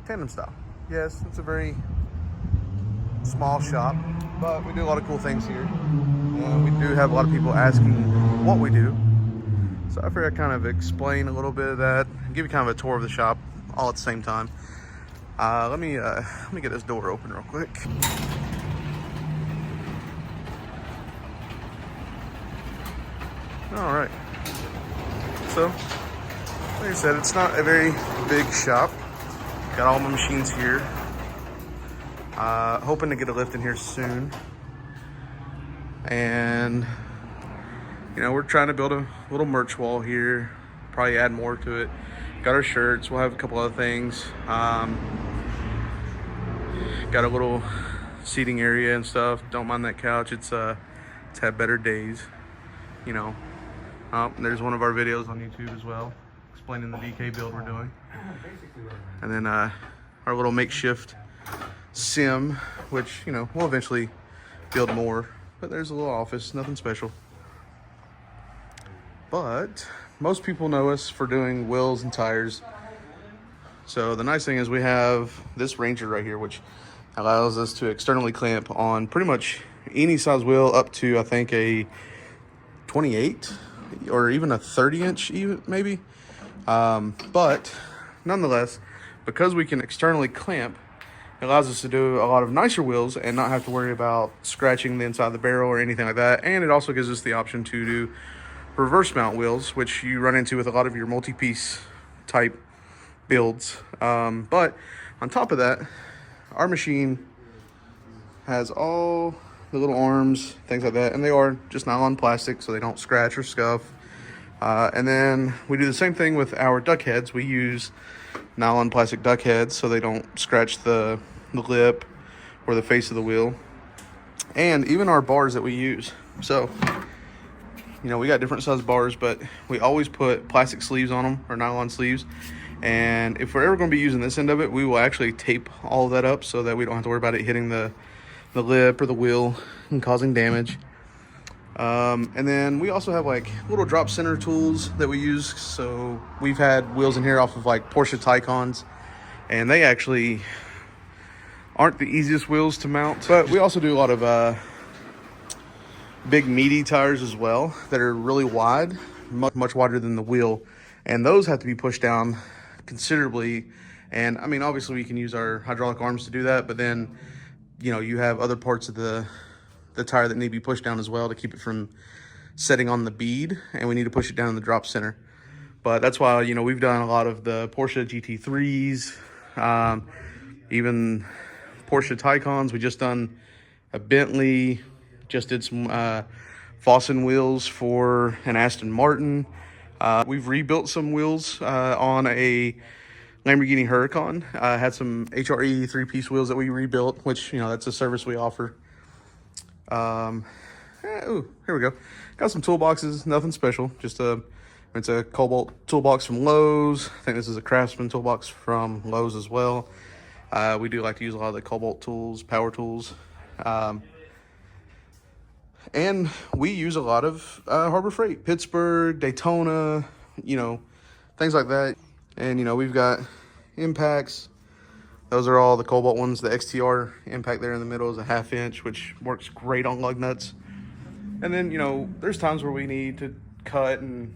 Tandem style. Yes, it's a very small shop, but we do a lot of cool things here. And we do have a lot of people asking what we do. So I figured I'd kind of explain a little bit of that, and give you kind of a tour of the shop all at the same time. Let me get this door open real quick. All right. So, like I said, it's not a very big shop. Got all my machines here. Hoping to get a lift in here soon. And, you know, we're trying to build a little merch wall here. Probably add more to it. Got our shirts. We'll have a couple other things. Got a little seating area and stuff. Don't mind that couch. It's had better days, you know. There's one of our videos on YouTube as well, explaining the DK build we're doing. And then our little makeshift sim, which, you know, we'll eventually build more. But there's a little office, nothing special. But most people know us for doing wheels and tires. So the nice thing is we have this Ranger right here, which allows us to externally clamp on pretty much any size wheel up to, I think, a 28 or even a 30-inch even maybe. But nonetheless, because we can externally clamp, it allows us to do a lot of nicer wheels and not have to worry about scratching the inside of the barrel or anything like that. And it also gives us the option to do reverse mount wheels, which you run into with a lot of your multi-piece type builds. But on top of that, our machine has all the little arms, things like that, and they are just nylon plastic, so they don't scratch or scuff. And then we do the same thing with our duck heads. We use nylon plastic duck heads so they don't scratch the lip or the face of the wheel. And even our bars that we use. So, you know, we got different size bars, but we always put plastic sleeves on them, or nylon sleeves. And if we're ever going to be using this end of it, we will actually tape all of that up so that we don't have to worry about it hitting the lip or the wheel and causing damage. And then we also have like little drop center tools that we use. So we've had wheels in here off of like Porsche Taycans, and they actually aren't the easiest wheels to mount. But we also do a lot of big meaty tires as well that are really wide, much wider than the wheel, and those have to be pushed down considerably. And I mean, obviously we can use our hydraulic arms to do that, but then, you know, you have other parts of the tire that need to be pushed down as well to keep it from setting on the bead, and we need to push it down in the drop center. But that's why, you know, we've done a lot of the Porsche GT3s, even Porsche Taycans. We just done a Bentley, just did some Fossen wheels for an Aston Martin. We've rebuilt some wheels on a Lamborghini Huracan. Had some HRE 3-piece wheels that we rebuilt, which, you know, that's a service we offer. Here we go. Got some toolboxes, nothing special. Just it's a Cobalt toolbox from Lowe's. I think this is a Craftsman toolbox from Lowe's as well. We do like to use a lot of the Cobalt tools, power tools. And we use a lot of Harbor Freight, Pittsburgh, Daytona, you know, things like that. And, you know, we've got impacts. Those are all the Cobalt ones. The XTR impact there in the middle is a 1/2 inch, which works great on lug nuts. And then, you know, there's times where we need to cut and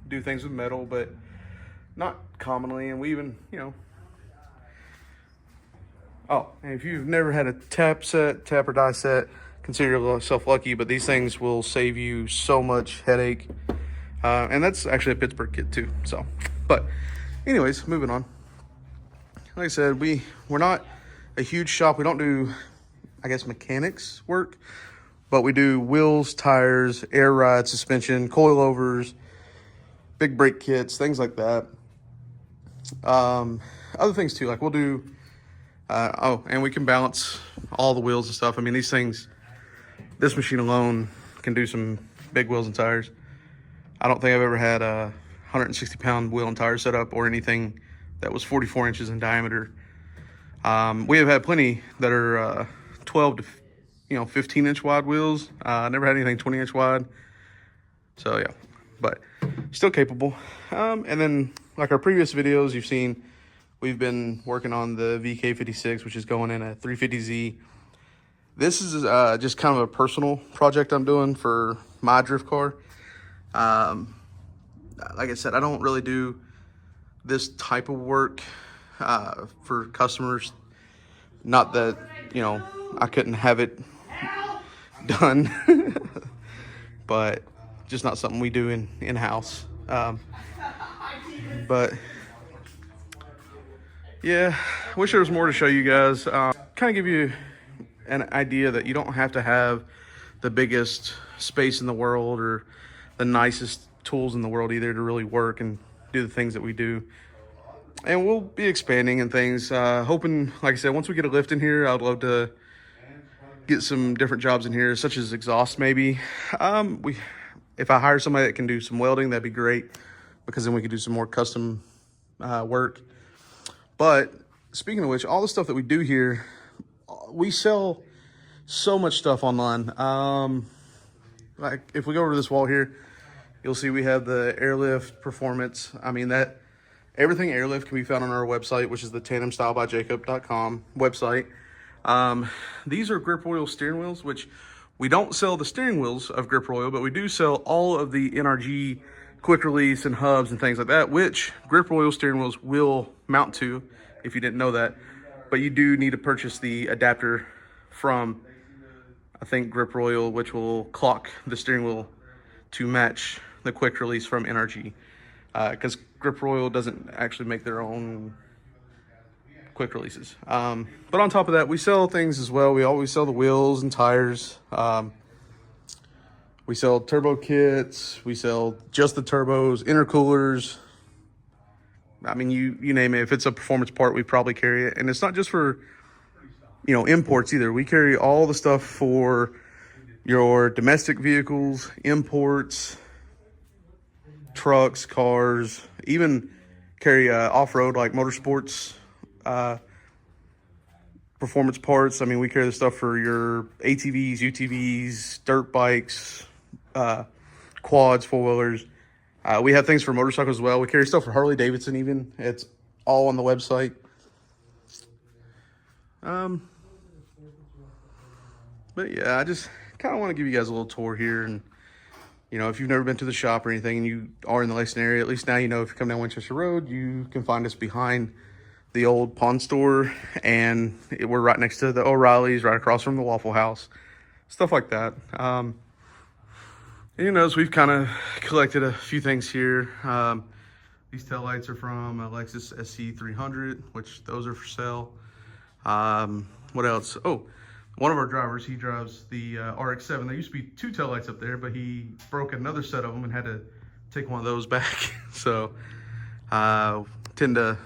do things with metal, but not commonly. And we even, you know, and if you've never had a tap or die set, consider yourself lucky, but these things will save you so much headache. And that's actually a Pittsburgh kit too. So, but anyways, moving on. Like I said, we're not a huge shop. We don't do, I guess, mechanics work, but we do wheels, tires, air ride, suspension, coilovers, big brake kits, things like that. Other things too, like we'll do, and we can balance all the wheels and stuff. I mean, these things, this machine alone can do some big wheels and tires. I don't think I've ever had a 160-pound wheel and tire setup or anything that was 44 inches in diameter. We have had plenty that are 12 to 15-inch wide wheels. Never had anything 20-inch wide. So yeah, but still capable. And then like our previous videos, you've seen We've been working on the VK56, which is going in a 350Z. This is just kind of a personal project I'm doing for my drift car. Like I said, I don't really do this type of work for customers. Not that, you know, I couldn't have it done, but just not something we do in-house. But yeah, wish there was more to show you guys. Kind of give you an idea that you don't have to have the biggest space in the world or the nicest tools in the world either to really work and do the things that we do. And we'll be expanding and things, hoping, like I said, once we get a lift in here, I'd love to get some different jobs in here, such as exhaust maybe. If I hire somebody that can do some welding, that'd be great, because then we could do some more custom work. But speaking of which, all the stuff that we do here, we sell so much stuff online. Like if we go over to this wall here, you'll see we have the airlift performance. I mean, that everything airlift can be found on our website, which is the tandemstylebyjacob.com website. These are grip oil steering wheels, which we don't sell the steering wheels of grip oil, but we do sell all of the NRG quick release and hubs and things like that, which grip oil steering wheels will mount to, if you didn't know that. But you do need to purchase the adapter from, I think, grip oil, which will clock the steering wheel to match the quick release from NRG, because grip oil doesn't actually make their own quick releases. But on top of that, we sell things as well. We always sell the wheels and tires. We sell turbo kits. We sell just the turbos, intercoolers. I mean, you name it. If it's a performance part, we probably carry it. And it's not just for, you know, imports either. We carry all the stuff for your domestic vehicles, imports, trucks, cars, even carry off-road like motorsports performance parts. I mean, we carry the stuff for your ATVs, UTVs, dirt bikes, quads, four-wheelers. We have things for motorcycles as well. We carry stuff for Harley Davidson even. It's all on the website. But yeah, I just kind of want to give you guys a little tour here. And, you know, if you've never been to the shop or anything and you are in the Lexington area, at least now you know if you come down Winchester Road, you can find us behind the old pawn store. And we're right next to the O'Reilly's, right across from the Waffle House, stuff like that. And you notice we've kind of collected a few things here. These taillights are from a Lexus SC300, which those are for sale. What else? Oh, one of our drivers, he drives the RX-7. There used to be two taillights up there, but he broke another set of them and had to take one of those back. So tend to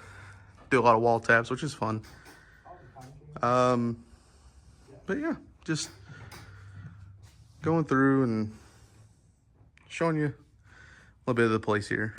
do a lot of wall taps, which is fun. But yeah, just going through and showing you a little bit of the place here.